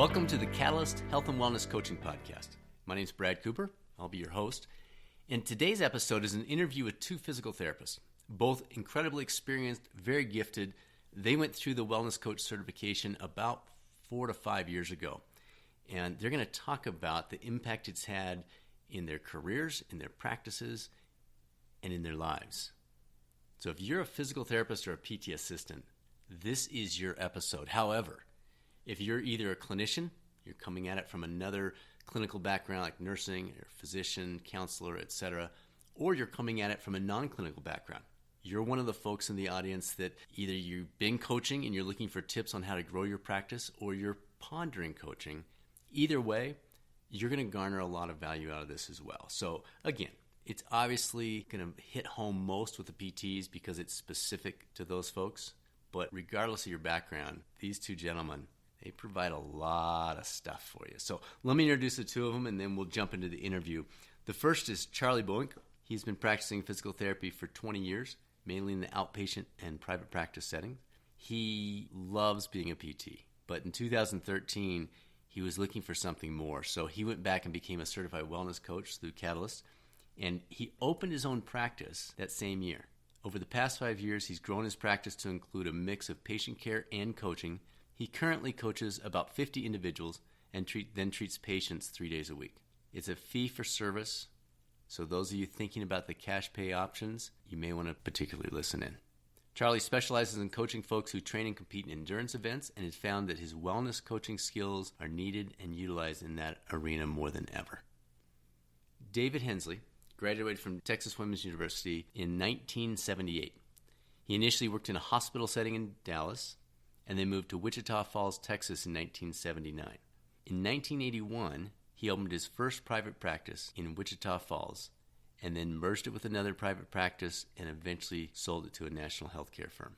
Welcome to the Catalyst Health and Wellness Coaching Podcast. My name is Brad Cooper. I'll be your host. And today's episode is an interview with two physical therapists, both incredibly experienced, very gifted. They went through the wellness coach certification about 4 to 5 years ago. And they're going to talk about the impact it's had in their careers, in their practices, and in their lives. So if you're a physical therapist or a PT assistant, this is your episode. However, if you're either a clinician, you're coming at it from another clinical background like nursing, or physician, counselor, etc., or you're coming at it from a non-clinical background. You're one of the folks in the audience that either you've been coaching and you're looking for tips on how to grow your practice, or you're pondering coaching. Either way, you're going to garner a lot of value out of this as well. So again, it's obviously going to hit home most with the PTs because it's specific to those folks. But regardless of your background, these two gentlemen, they provide a lot of stuff for you. So let me introduce the two of them, and then we'll jump into the interview. The first is Charlie Boink. He's been practicing physical therapy for 20 years, mainly in the outpatient and private practice setting. He loves being a PT, but in 2013, he was looking for something more. So he went back and became a certified wellness coach through Catalyst, and he opened his own practice that same year. Over the past 5 years, he's grown his practice to include a mix of patient care and coaching. He currently coaches about 50 individuals and then treats patients 3 days a week. It's a fee for service, so those of you thinking about the cash pay options, you may want to particularly listen in. Charlie specializes in coaching folks who train and compete in endurance events and has found that his wellness coaching skills are needed and utilized in that arena more than ever. David Hensley graduated from Texas Women's University in 1978. He initially worked in a hospital setting in Dallas, and then moved to Wichita Falls, Texas in 1979. In 1981, he opened his first private practice in Wichita Falls, and then merged it with another private practice and eventually sold it to a national healthcare firm.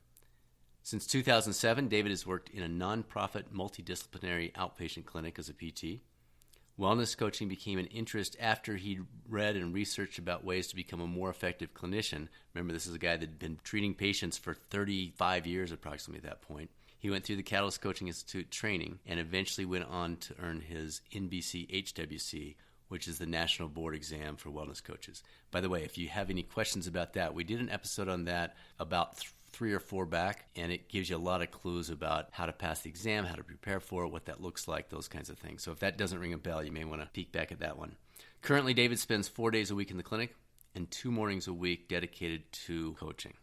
Since 2007, David has worked in a nonprofit multidisciplinary outpatient clinic as a PT. Wellness coaching became an interest after he'd read and researched about ways to become a more effective clinician. Remember, this is a guy that had been treating patients for 35 years approximately at that point. He went through the Catalyst Coaching Institute training and eventually went on to earn his NBC HWC, which is the National Board Exam for Wellness Coaches. By the way, if you have any questions about that, we did an episode on that about 3 or 4 back, and it gives you a lot of clues about how to pass the exam, how to prepare for it, what that looks like, those kinds of things. So if that doesn't ring a bell, you may want to peek back at that one. Currently, David spends 4 days a week in the clinic and 2 mornings a week dedicated to coaching.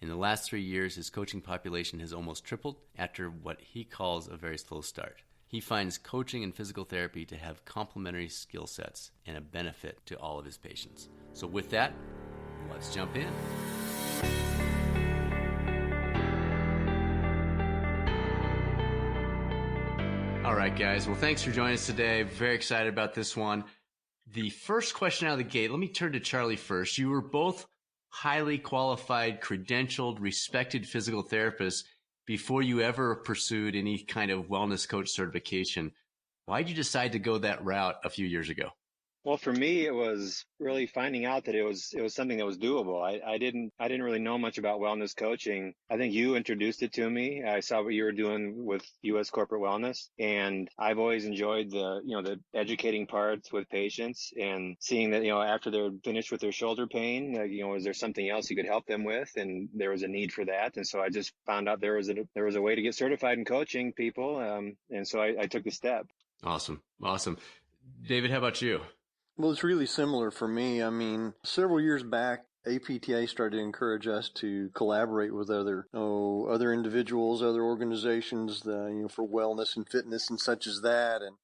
In the last 3 years, his coaching population has almost tripled after what he calls a very slow start. He finds coaching and physical therapy to have complementary skill sets and a benefit to all of his patients. So with that, let's jump in. All right, guys. Well, thanks for joining us today. Very excited about this one. The first question out of the gate, let me turn to Charlie first. You were both highly qualified, credentialed, respected physical therapists before you ever pursued any kind of wellness coach certification. Why did you decide to go that route a few years ago? Well, for me, it was really finding out that it was something that was doable. I didn't really know much about wellness coaching. I think you introduced it to me. I saw what you were doing with U.S. Corporate Wellness, and I've always enjoyed the educating parts with patients and seeing that, after they're finished with their shoulder pain, is there something else you could help them with? And there was a need for that. And so I just found out there was a way to get certified in coaching people. And so I took the step. Awesome. David, how about you? Well, it's really similar for me. I mean, several years back, APTA started to encourage us to collaborate with other individuals, other organizations, for wellness and fitness and such as that. And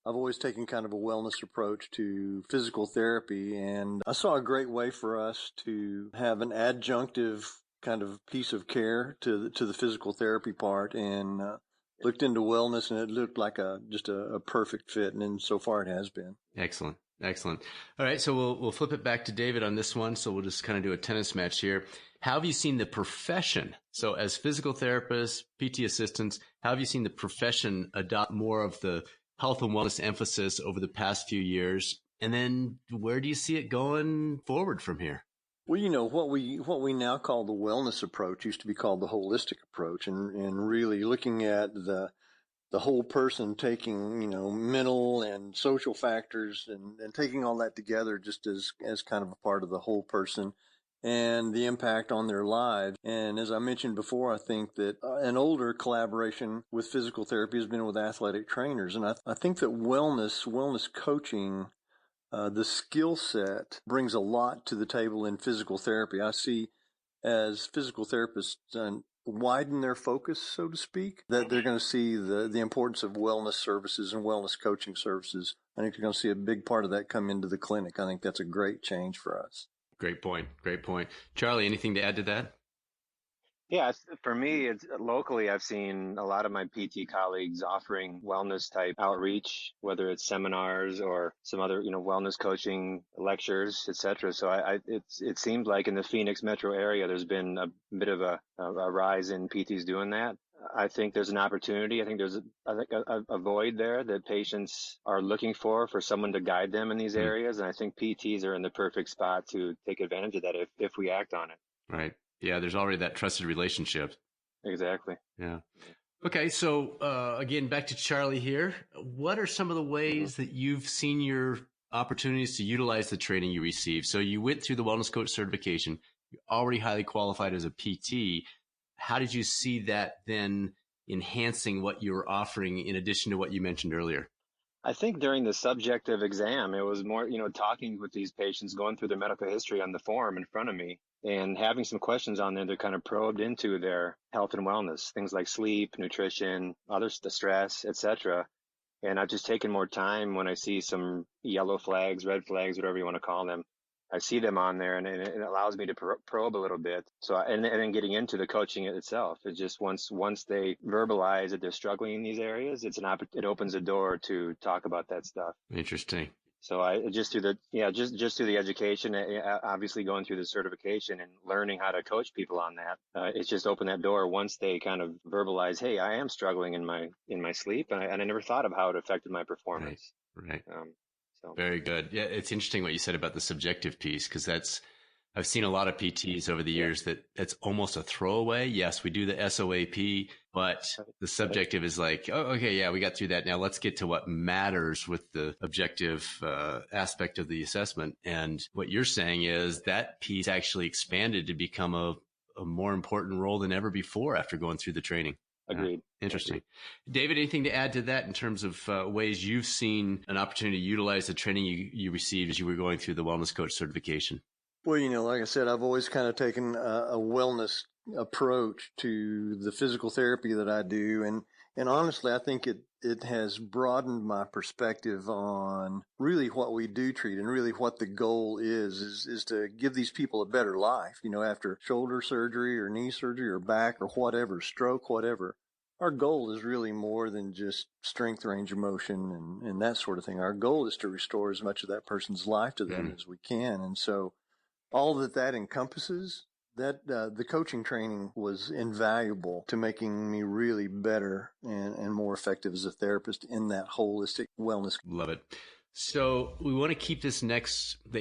I've always taken kind of a wellness approach to physical therapy. And I saw a great way for us to have an adjunctive kind of piece of care to the physical therapy part, and looked into wellness, and it looked like just a perfect fit. And so far it has been. Excellent. All right. So we'll flip it back to David on this one. So we'll just kind of do a tennis match here. How have you seen the profession? So as physical therapists, PT assistants, how have you seen the profession adopt more of the health and wellness emphasis over the past few years? And then where do you see it going forward from here? Well, what we now call the wellness approach used to be called the holistic approach, and really looking at the the whole person, taking, mental and social factors and taking all that together just as kind of a part of the whole person and the impact on their lives. And as I mentioned before, I think that an older collaboration with physical therapy has been with athletic trainers. And I think that wellness coaching, the skill set brings a lot to the table in physical therapy. I see as physical therapists widen their focus, so to speak, that they're going to see the importance of wellness services and wellness coaching services. I think you're going to see a big part of that come into the clinic. I think that's a great change for us. Great point. Great point. Charlie, anything to add to that? Yeah, for me, it's locally, I've seen a lot of my PT colleagues offering wellness type outreach, whether it's seminars or some other, wellness coaching lectures, et cetera. So it seems like in the Phoenix metro area, there's been a bit of a rise in PTs doing that. I think there's an opportunity. I think there's a void there that patients are looking for someone to guide them in these areas. And I think PTs are in the perfect spot to take advantage of that if we act on it. Right. Yeah, there's already that trusted relationship. Exactly. Yeah. Okay, so again, back to Charlie here. What are some of the ways that you've seen your opportunities to utilize the training you received? So you went through the wellness coach certification. You're already highly qualified as a PT. How did you see that then enhancing what you were offering in addition to what you mentioned earlier? I think during the subjective exam, it was more, talking with these patients, going through their medical history on the form in front of me and having some questions on there that kind of probed into their health and wellness, things like sleep, nutrition, the stress, etc. And I've just taken more time when I see some yellow flags, red flags, whatever you want to call them. I see them on there, and it allows me to probe a little bit. So, and then getting into the coaching itself, it just once they verbalize that they're struggling in these areas, it opens a door to talk about that stuff. Interesting. So I just through the education, obviously going through the certification and learning how to coach people on that, it's just opened that door once they kind of verbalize, hey, I am struggling in my sleep, and I never thought of how it affected my performance. Right. So very good. Yeah, it's interesting what you said about the subjective piece, because I've seen a lot of PTs over the years that's almost a throwaway. Yes, we do the SOAP, but the subjective is like, oh, okay, yeah, we got through that. Now let's get to what matters with the objective aspect of the assessment. And what you're saying is that piece actually expanded to become a more important role than ever before after going through the training. Agreed. Interesting. Agreed. David, anything to add to that in terms of ways you've seen an opportunity to utilize the training you received as you were going through the wellness coach certification? Well, like I said, I've always kind of taken a wellness approach to the physical therapy that I do. And honestly, I think it has broadened my perspective on really what we do treat and really what the goal is to give these people a better life, after shoulder surgery or knee surgery or back or whatever, stroke, whatever. Our goal is really more than just strength, range of motion and that sort of thing. Our goal is to restore as much of that person's life to them as we can. And so all that encompasses, that the coaching training was invaluable to making me really better and more effective as a therapist in that holistic wellness. Love it. So we want to keep the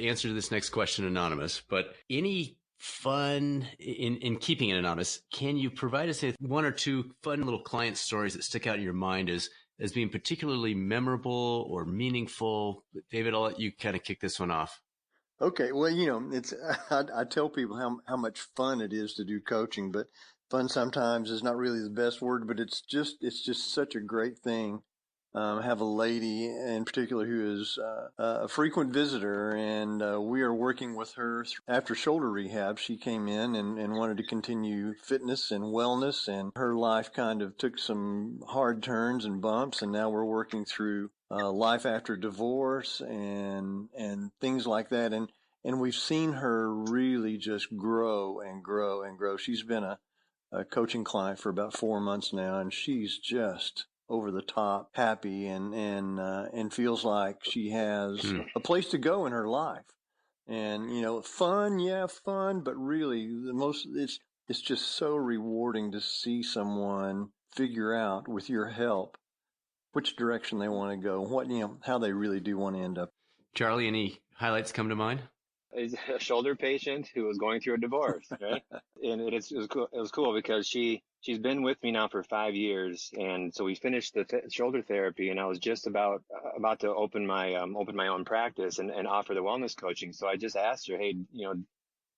answer to this next question anonymous, but any fun in keeping it anonymous, can you provide us with one or two fun little client stories that stick out in your mind as being particularly memorable or meaningful? David, I'll let you kind of kick this one off. Okay. Well, it's, I tell people how much fun it is to do coaching, but fun sometimes is not really the best word, but it's just such a great thing. I have a lady in particular who is a frequent visitor, and we are working with her after shoulder rehab. She came in and wanted to continue fitness and wellness, and her life kind of took some hard turns and bumps, and now we're working through life after divorce and things like that. And we've seen her really just grow and grow and grow. She's been a coaching client for about 4 months now, and she's just over the top happy and feels like she has a place to go in her life. And, fun, but really it's just so rewarding to see someone figure out with your help which direction they want to go, how they really do want to end up. Charlie, any highlights come to mind? a shoulder patient who was going through a divorce, right? And it was cool. It was cool because she's been with me now for 5 years, and so we finished the shoulder therapy, and I was just about to open my own practice and offer the wellness coaching. So I just asked her, hey,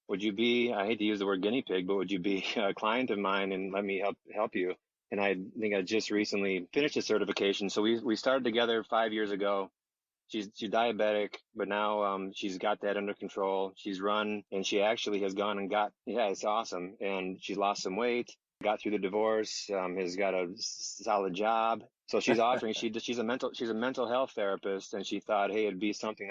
would you be, I hate to use the word guinea pig, but would you be a client of mine and let me help you? And I think I just recently finished a certification. So we started together 5 years ago. She's diabetic, but now she's got that under control. She's run, and she actually has gone and it's awesome. And she's lost some weight, got through the divorce, has got a solid job. So she's offering, she's a mental health therapist, and she thought, hey, it'd be something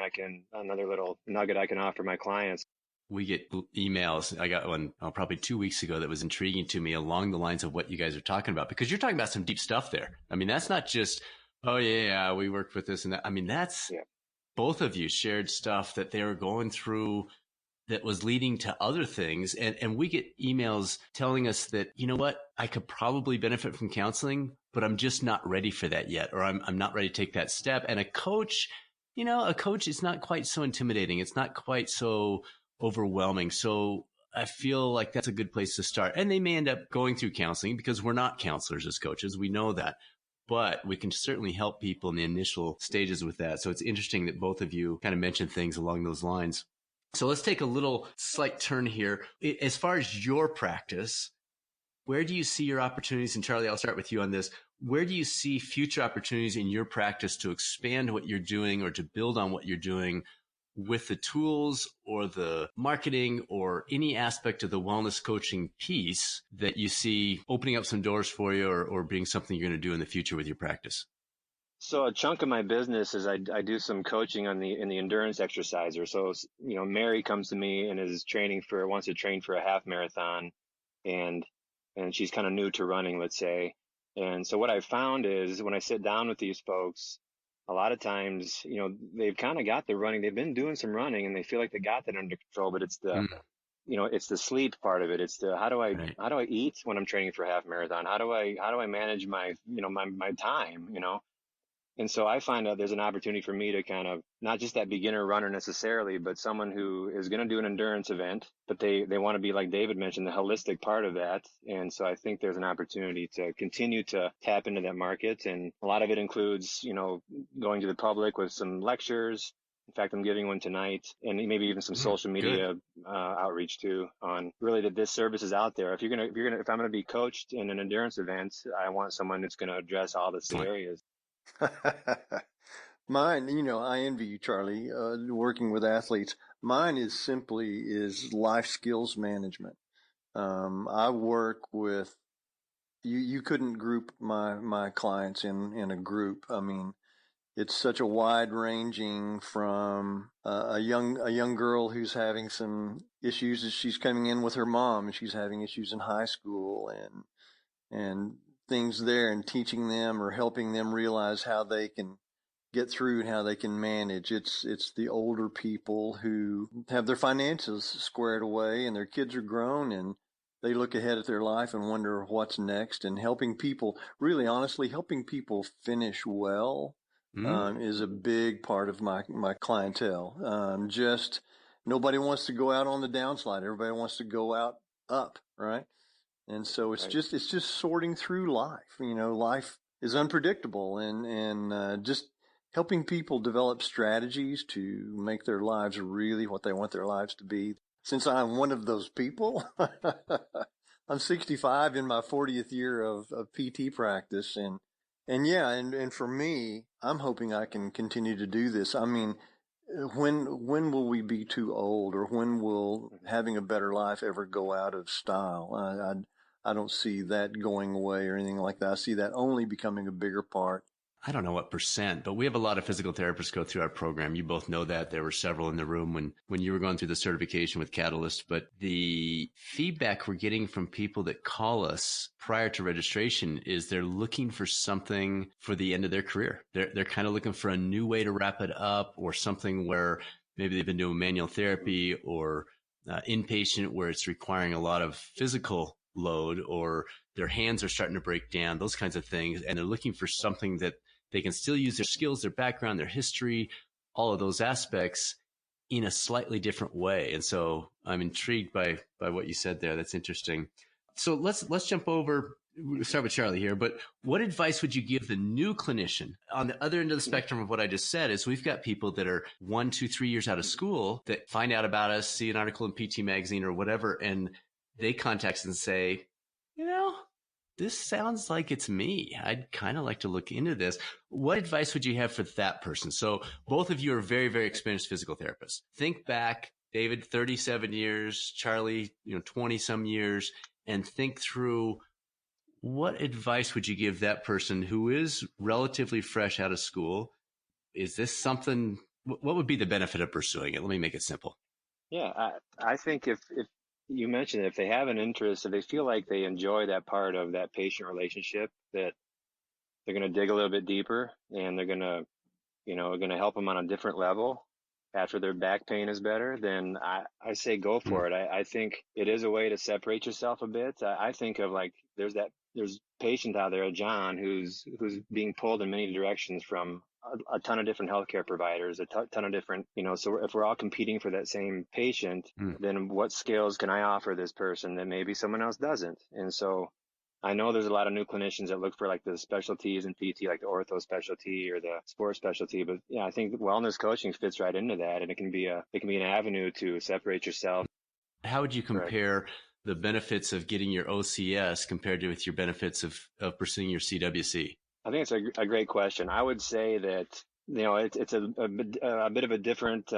another little nugget I can offer my clients. We get emails. I got one probably 2 weeks ago that was intriguing to me along the lines of what you guys are talking about, because you're talking about some deep stuff there. I mean, that's not just, oh yeah, we worked with this and that. I mean, that's both of you shared stuff that they were going through that was leading to other things. And we get emails telling us that, you know what, I could probably benefit from counseling, but I'm just not ready for that yet. Or I'm not ready to take that step. And a coach is not quite so intimidating. It's not quite so overwhelming. So I feel like that's a good place to start. And they may end up going through counseling because we're not counselors as coaches. We know that, but we can certainly help people in the initial stages with that. So it's interesting that both of you kind of mentioned things along those lines. So let's take a little slight turn here. As far as your practice, where do you see your opportunities? And Charlie, I'll start with you on this. Where do you see future opportunities in your practice to expand what you're doing or to build on what you're doing with the tools or the marketing or any aspect of the wellness coaching piece that you see opening up some doors for you or being something you're going to do in the future with your practice? So a chunk of my business is I do some coaching in the endurance exerciser. So, Mary comes to me and wants to train for a half marathon, and she's kind of new to running, let's say. And so what I've found is when I sit down with these folks, a lot of times, they've kind of got the running. They've been doing some running and they feel like they got that under control, but it's it's the sleep part of it. It's the, how do I eat when I'm training for a half marathon? How do I manage my, my time, And so I find out there's an opportunity for me to kind of, not just that beginner runner necessarily, but someone who is going to do an endurance event, but they want to be, like David mentioned, the holistic part of that. And so I think there's an opportunity to continue to tap into that market. And a lot of it includes, going to the public with some lectures. In fact, I'm giving one tonight, and maybe even some social media outreach too, on really that this service is out there. If I'm gonna be coached in an endurance event, I want someone that's going to address all the areas. Mine, I envy you, Charlie, working with athletes. Mine is life skills management. I work with, you couldn't group my clients in a group. I mean, it's such a wide ranging from a young girl who's having some issues as she's coming in with her mom, and she's having issues in high school and things there, and teaching them or helping them realize how they can get through and how they can manage. It's the older people who have their finances squared away and their kids are grown and they look ahead at their life and wonder what's next, and helping people, really honestly, helping people finish well is a big part of my clientele. Just nobody wants to go out on the downslide. Everybody wants to go out up, right? And so it's just sorting through life. Life is unpredictable, and just helping people develop strategies to make their lives really what they want their lives to be. Since I'm one of those people, I'm 65 in my 40th year of PT practice, and for me, I'm hoping I can continue to do this. I mean, when will we be too old, or when will having a better life ever go out of style? I don't see that going away or anything like that. I see that only becoming a bigger part. I don't know what percent, but we have a lot of physical therapists go through our program. You both know that. There were several in the room when you were going through the certification with Catalyst. But the feedback we're getting from people that call us prior to registration is they're looking for something for the end of their career. They're kind of looking for a new way to wrap it up, or something where maybe they've been doing manual therapy or inpatient where it's requiring a lot of physical load, or their hands are starting to break down, those kinds of things. And they're looking for something that they can still use their skills, their background, their history, all of those aspects in a slightly different way. And so I'm intrigued by what you said there. That's interesting. So let's jump over. We'll start with Charlie here, but what advice would you give the new clinician on the other end of the spectrum of what I just said? Is we've got people that are 1, 2, 3 years out of school that find out about us, see an article in PT Magazine or whatever, and they contact us and say, this sounds like it's me. I'd kind of like to look into this. What advice would you have for that person? So both of you are very, very experienced physical therapists. Think back, David, 37 years, Charlie, 20 some years, and think through, what advice would you give that person who is relatively fresh out of school? Is this something, what would be the benefit of pursuing it? Let me make it simple. Yeah, I think if you mentioned it, if they have an interest, if they feel like they enjoy that part of that patient relationship, that they're going to dig a little bit deeper and they're going to, going to help them on a different level after their back pain is better, then I say go for it. I think it is a way to separate yourself a bit. I think of like, there's patient out there, John, who's being pulled in many directions from a ton of different healthcare providers, a ton of different, so if we're all competing for that same patient, then what skills can I offer this person that maybe someone else doesn't? And so I know there's a lot of new clinicians that look for like the specialties in PT, like the ortho specialty or the sports specialty. But yeah, I think wellness coaching fits right into that, and it can be an avenue to separate yourself. How would you compare the benefits of getting your OCS compared to with your benefits of pursuing your CWC? I think it's a great question. I would say that it's a bit of a different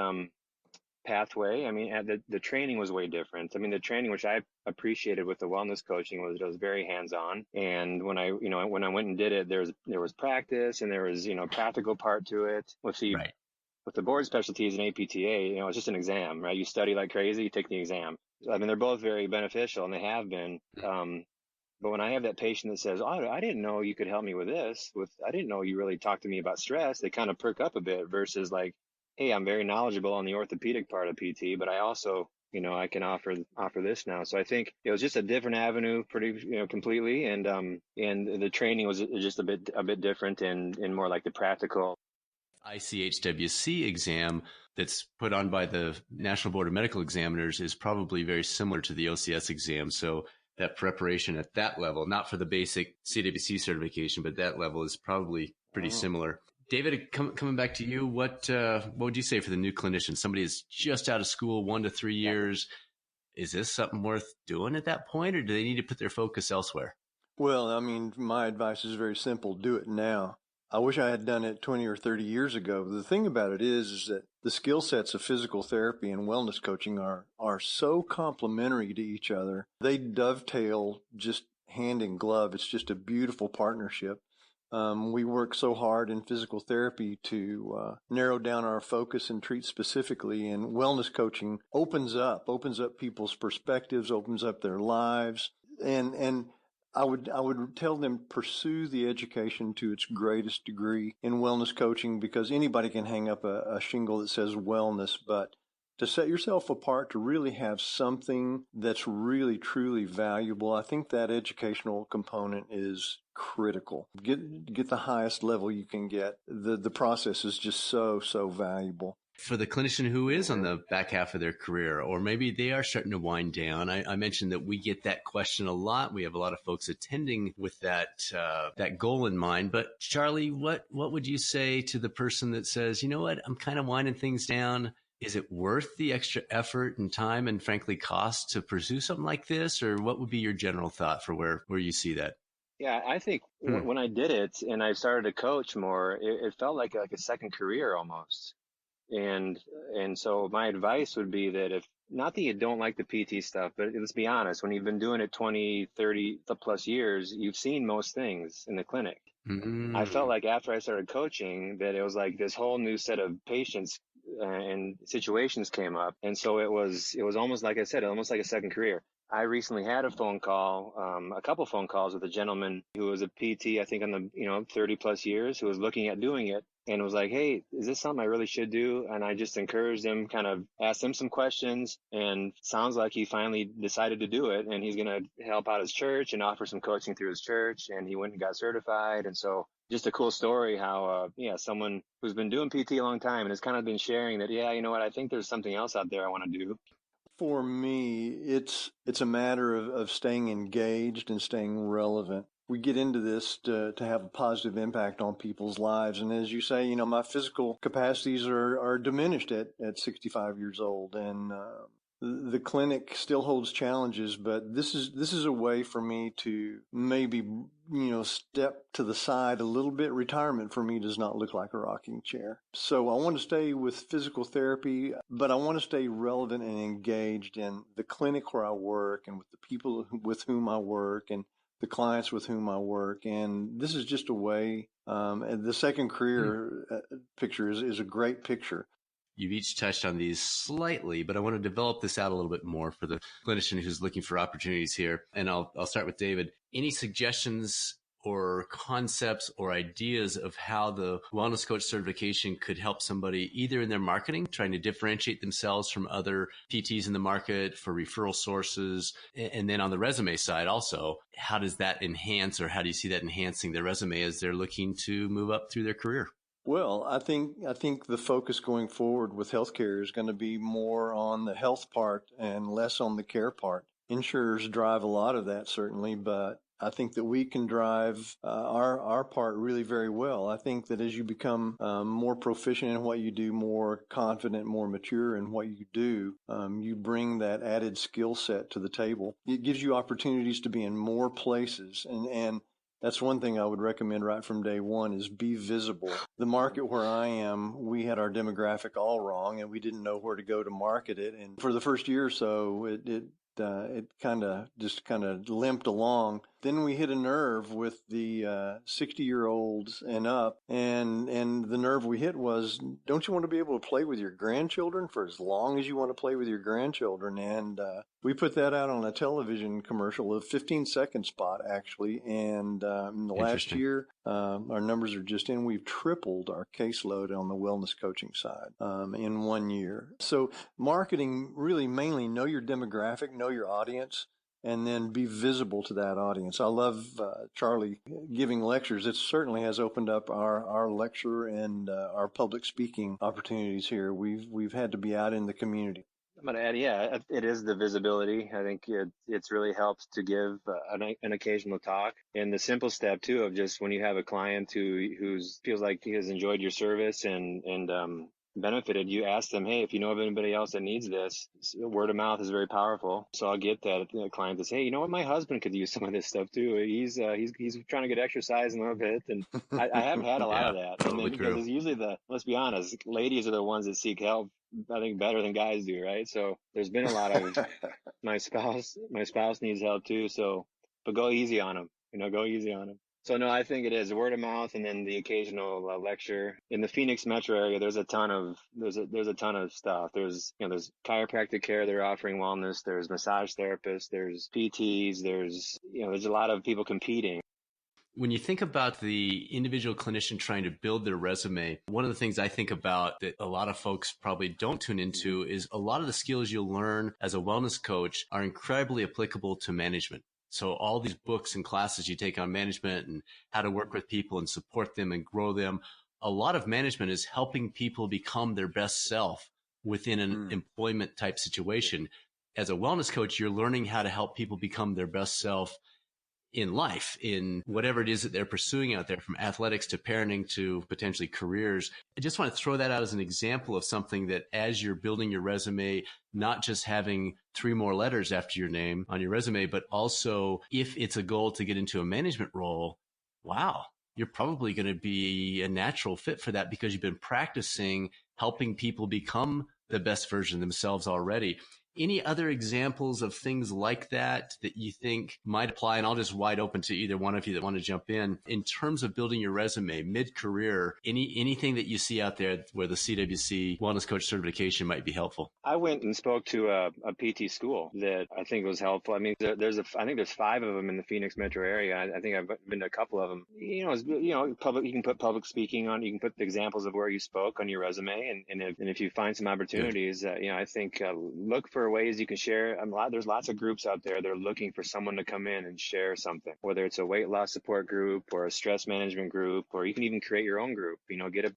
pathway. I mean, the training was way different. I mean, the training, which I appreciated with the wellness coaching, was it was very hands-on. And when I went and did it, there was practice and there was, practical part to it. With the board specialties and APTA, it's just an exam, right? You study like crazy, you take the exam. I mean, they're both very beneficial and they have been. But when I have that patient that says, "Oh, I didn't know you could help me with this. I didn't know you really talked to me about stress," they kind of perk up a bit versus like, "Hey, I'm very knowledgeable on the orthopedic part of PT, but I also, I can offer this now." So I think it was just a different avenue, pretty, completely, and the training was just a bit different and more like the practical. ICHWC exam that's put on by the National Board of Medical Examiners is probably very similar to the OCS exam. So that preparation at that level, not for the basic CWC certification, but that level is probably pretty similar. David, coming back to you, what would you say for the new clinician? Somebody is just out of school, 1 to 3 years. Is this something worth doing at that point, or do they need to put their focus elsewhere? Well, I mean, my advice is very simple. Do it now. I wish I had done it 20 or 30 years ago. The thing about it is that the skill sets of physical therapy and wellness coaching are so complementary to each other. They dovetail just hand in glove. It's just a beautiful partnership. We work so hard in physical therapy to narrow down our focus and treat specifically, and wellness coaching opens up people's perspectives, opens up their lives, and I would tell them pursue the education to its greatest degree in wellness coaching, because anybody can hang up a shingle that says wellness, but to set yourself apart, to really have something that's really, truly valuable, I think that educational component is critical. Get the highest level you can get. The process is just so valuable. For the clinician who is on the back half of their career, or maybe they are starting to wind down, I mentioned that we get that question a lot. We have a lot of folks attending with that goal in mind. But Charlie, what would you say to the person that says, you know what, I'm kind of winding things down? Is it worth the extra effort and time and frankly cost to pursue something like this? Or what would be your general thought for where you see that? Yeah, I think when I did it and I started to coach more, it felt like a second career almost. And so my advice would be that if not that you don't like the PT stuff, but let's be honest, when you've been doing it 20, 30 plus years, you've seen most things in the clinic. I felt like after I started coaching that it was like this whole new set of patients and situations came up. And so it was almost like I said, almost like a second career. I recently had a phone call, a couple phone calls with a gentleman who was a PT, I think on the, 30 plus years, who was looking at doing it and was like, hey, is this something I really should do? And I just encouraged him, kind of asked him some questions, and sounds like he finally decided to do it. And he's going to help out his church and offer some coaching through his church. And he went and got certified. And so just a cool story how, someone who's been doing PT a long time and has kind of been sharing that, yeah, you know what, I think there's something else out there I want to do. For me, it's a matter of staying engaged and staying relevant. We get into this to have a positive impact on people's lives. And as you say, my physical capacities are diminished at 65 years old. And the clinic still holds challenges, but this is a way for me to maybe, step to the side a little bit. Retirement for me does not look like a rocking chair. So I want to stay with physical therapy, but I want to stay relevant and engaged in the clinic where I work and with the people with whom I work and the clients with whom I work. And this is just a way, the second career picture is a great picture. You've each touched on these slightly, but I want to develop this out a little bit more for the clinician who's looking for opportunities here. And I'll start with David. Any suggestions or concepts or ideas of how the wellness coach certification could help somebody either in their marketing, trying to differentiate themselves from other PTs in the market for referral sources, and then on the resume side also, how does that enhance, or how do you see that enhancing their resume as they're looking to move up through their career? Well, I think the focus going forward with healthcare is going to be more on the health part and less on the care part. Insurers drive a lot of that, certainly, but I think that we can drive our part really very well. I think that as you become more proficient in what you do, more confident, more mature in what you do, you bring that added skill set to the table. It gives you opportunities to be in more places, and that's one thing I would recommend right from day one is be visible. The market where I am, we had our demographic all wrong and we didn't know where to go to market it. And for the first year or so, it kind of limped along. Then we hit a nerve with the 60-year-olds and up, and the nerve we hit was, don't you want to be able to play with your grandchildren for as long as you want to play with your grandchildren? And we put that out on a television commercial, a 15-second spot, actually. And in the last year, our numbers are just in. We've tripled our caseload on the wellness coaching side in 1 year. So marketing, really mainly know your demographic, know your audience, and then be visible to that audience. I love Charlie giving lectures. It certainly has opened up our lecture and our public speaking opportunities here. We've had to be out in the community. I'm going to add, yeah, it is the visibility. I think it's really helped to give an occasional talk. And the simple step, too, of just when you have a client who feels like he has enjoyed your service and benefited, you ask them, hey, if you know of anybody else that needs this, word of mouth is very powerful. So I'll get that client to say, hey, you know what, my husband could use some of this stuff too. He's trying to get exercise and love it. And I have had a lot of that. Totally, and then, because it's usually let's be honest, ladies are the ones that seek help, I think, better than guys do, right? So there's been a lot of my spouse needs help too. So, but go easy on him, go easy on him. So no, I think it is word of mouth, and then the occasional lecture. In the Phoenix metro area, there's a ton of stuff. There's chiropractic care. They're offering wellness. There's massage therapists. There's PTs. There's a lot of people competing. When you think about the individual clinician trying to build their resume, one of the things I think about that a lot of folks probably don't tune into is a lot of the skills you'll learn as a wellness coach are incredibly applicable to management. So all these books and classes you take on management and how to work with people and support them and grow them, a lot of management is helping people become their best self within an employment type situation. As a wellness coach, you're learning how to help people become their best self in life, in whatever it is that they're pursuing out there, from athletics to parenting to potentially careers. I just want to throw that out as an example of something that as you're building your resume, not just having 3 more letters after your name on your resume, but also if it's a goal to get into a management role, wow, you're probably going to be a natural fit for that because you've been practicing helping people become the best version of themselves already. Any other examples of things like that that you think might apply? And I'll just wide open to either one of you that want to jump in terms of building your resume mid-career, anything that you see out there where the CWC wellness coach certification might be helpful? I went and spoke to a PT school that I think was helpful. I mean, I think there's 5 of them in the Phoenix metro area. I think I've been to a couple of them. Public. You can put public speaking on. You can put the examples of where you spoke on your resume, and if you find some opportunities, I think look for ways you can share. There's lots of groups out there that are looking for someone to come in and share something, whether it's a weight loss support group or a stress management group, or you can even create your own group.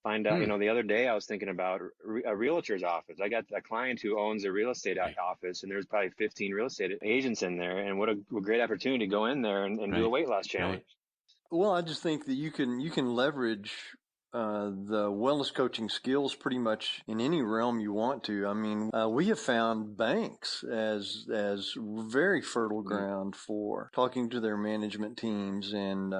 Find out. The other day I was thinking about a realtor's office. I got a client who owns a real estate office, and there's probably 15 real estate agents in there, and what a great opportunity to go in there and do a weight loss challenge. Well, I just think that you can leverage the wellness coaching skills pretty much in any realm you want to. I mean, we have found banks as very fertile ground for talking to their management teams and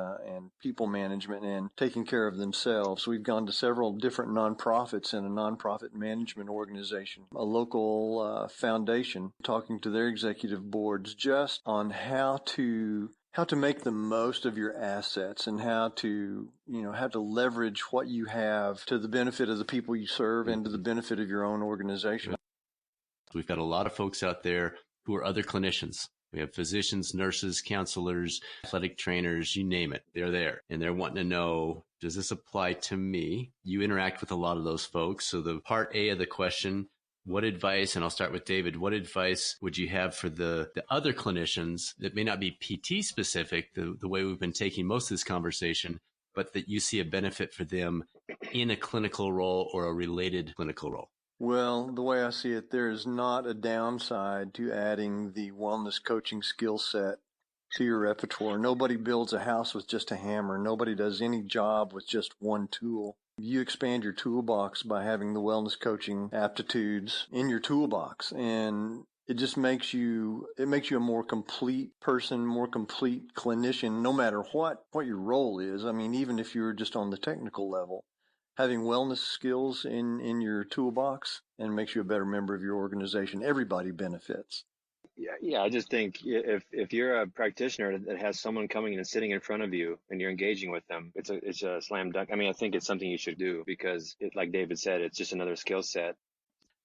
people management and taking care of themselves. We've gone to several different nonprofits and a nonprofit management organization, a local foundation, talking to their executive boards just on how to make the most of your assets and how to leverage what you have to the benefit of the people you serve and to the benefit of your own organization. We've got a lot of folks out there who are other clinicians. We have physicians, nurses, counselors, athletic trainers, you name it. They're there and they're wanting to know, does this apply to me? You interact with a lot of those folks. So the part A of the question, what advice, and I'll start with David, what advice would you have for the other clinicians that may not be PT specific, the way we've been taking most of this conversation, but that you see a benefit for them in a clinical role or a related clinical role? Well, the way I see it, there is not a downside to adding the wellness coaching skill set to your repertoire. Nobody builds a house with just a hammer. Nobody does any job with just one tool. You expand your toolbox by having the wellness coaching aptitudes in your toolbox, and it just makes you a more complete person, more complete clinician, no matter what your role is. I mean, even if you're just on the technical level, having wellness skills in your toolbox and makes you a better member of your organization. Everybody benefits. Yeah. I just think if you're a practitioner that has someone coming in and sitting in front of you and you're engaging with them, it's a slam dunk. I mean, I think it's something you should do because, like David said, it's just another skill set.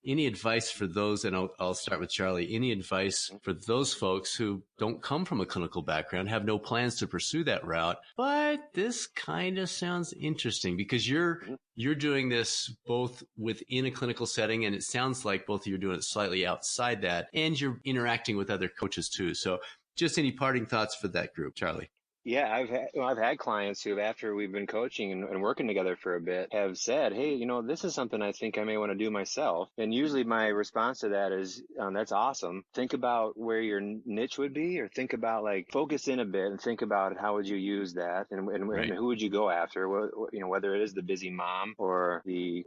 Any advice for those, and I'll start with Charlie, any advice for those folks who don't come from a clinical background, have no plans to pursue that route, but this kind of sounds interesting because you're doing this both within a clinical setting, and it sounds like both of you are doing it slightly outside that, and you're interacting with other coaches too. So just any parting thoughts for that group, Charlie? Yeah, I've had clients who, after we've been coaching and working together for a bit, have said, "Hey, this is something I think I may want to do myself." And usually my response to that is, "That's awesome. Think about where your niche would be, or think about focus in a bit and think about how would you use that, and who would you go after? Whether it is the busy mom or the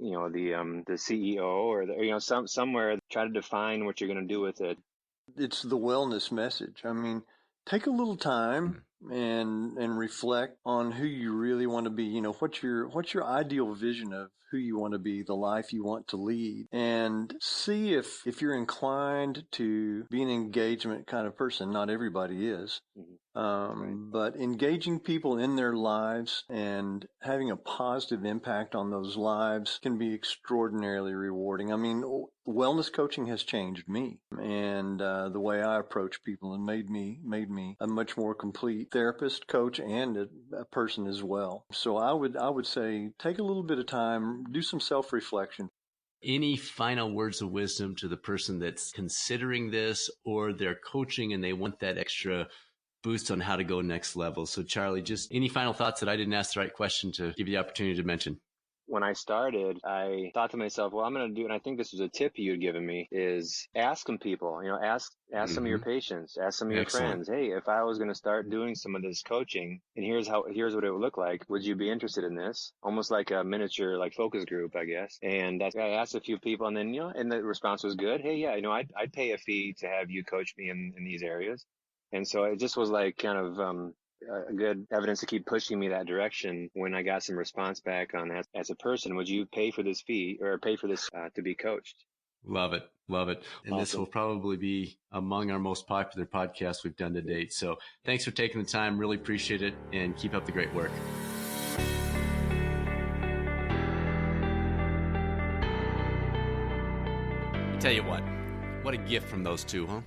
CEO or somewhere. Try to define what you're going to do with it." It's the wellness message. I mean, take a little time and reflect on who you really want to be. What's your ideal vision of who you want to be, the life you want to lead, and see if you're inclined to be an engagement kind of person. Not everybody is. But engaging people in their lives and having a positive impact on those lives can be extraordinarily rewarding. I mean, wellness coaching has changed me and the way I approach people, and made me a much more complete therapist, coach, and a person as well. So I would say take a little bit of time, do some self-reflection. Any final words of wisdom to the person that's considering this, or they're coaching and they want that extra boost on how to go next level? So Charlie, just any final thoughts that I didn't ask the right question to give you the opportunity to mention? When I started, I thought to myself, well, I'm going to do, and I think this was a tip you had given me, is ask some people, ask some of your patients, ask some of your friends, hey, if I was going to start doing some of this coaching, and here's what it would look like, would you be interested in this? Almost like a miniature, focus group, I guess. And I asked a few people, and then, and the response was good. Hey, yeah, I'd pay a fee to have you coach me in these areas. And so it just was kind of, a good evidence to keep pushing me that direction. When I got some response back on that, as a person, would you pay for this fee or pay for this to be coached? Love it. Love it. And This will probably be among our most popular podcasts we've done to date. So thanks for taking the time. Really appreciate it, and keep up the great work. I tell you what a gift from those two, huh?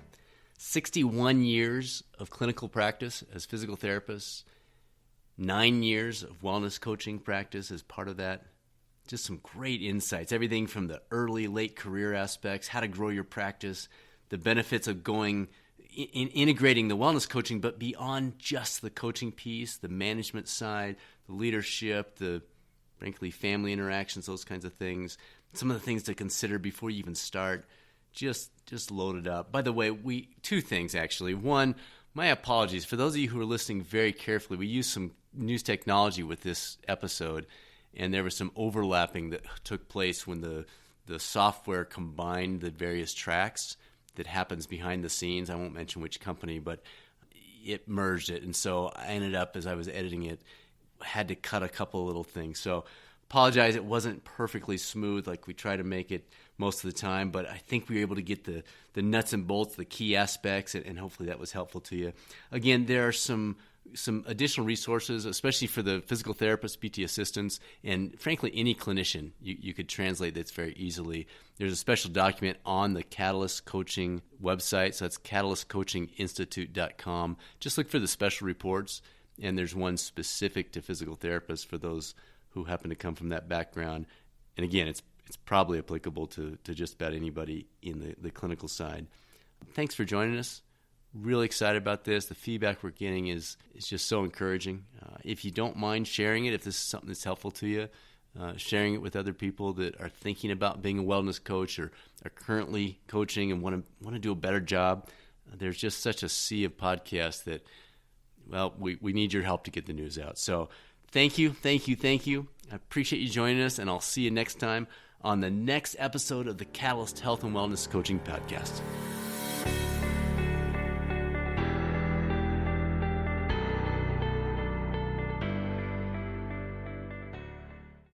61 years of clinical practice as physical therapists, 9 years of wellness coaching practice as part of that. Just some great insights, everything from the early, late career aspects, how to grow your practice, the benefits of integrating the wellness coaching, but beyond just the coaching piece, the management side, the leadership, the, frankly, family interactions, those kinds of things. Some of the things to consider before you even start. Just loaded up. By the way, two things actually. One, my apologies. For those of you who are listening very carefully, we used some news technology with this episode, and there was some overlapping that took place when the software combined the various tracks that happens behind the scenes. I won't mention which company, but it merged it. And so I ended up, as I was editing it, had to cut a couple of little things. So apologize, it wasn't perfectly smooth like we try to make it most of the time, but I think we were able to get the nuts and bolts, the key aspects, and hopefully that was helpful to you. Again, there are some additional resources, especially for the physical therapists, PT assistants, and frankly, any clinician you could translate this very easily. There's a special document on the Catalyst Coaching website, so that's catalystcoachinginstitute.com. Just look for the special reports, and there's one specific to physical therapists for those who happen to come from that background. And again, it's probably applicable to just about anybody in the clinical side. Thanks for joining us. Really excited about this. The feedback we're getting is just so encouraging. If you don't mind sharing it, if this is something that's helpful to you, sharing it with other people that are thinking about being a wellness coach or are currently coaching and want to do a better job. There's just such a sea of podcasts that, well, we need your help to get the news out. So thank you. I appreciate you joining us, and I'll see you next time on the next episode of the Catalyst Health and Wellness Coaching Podcast.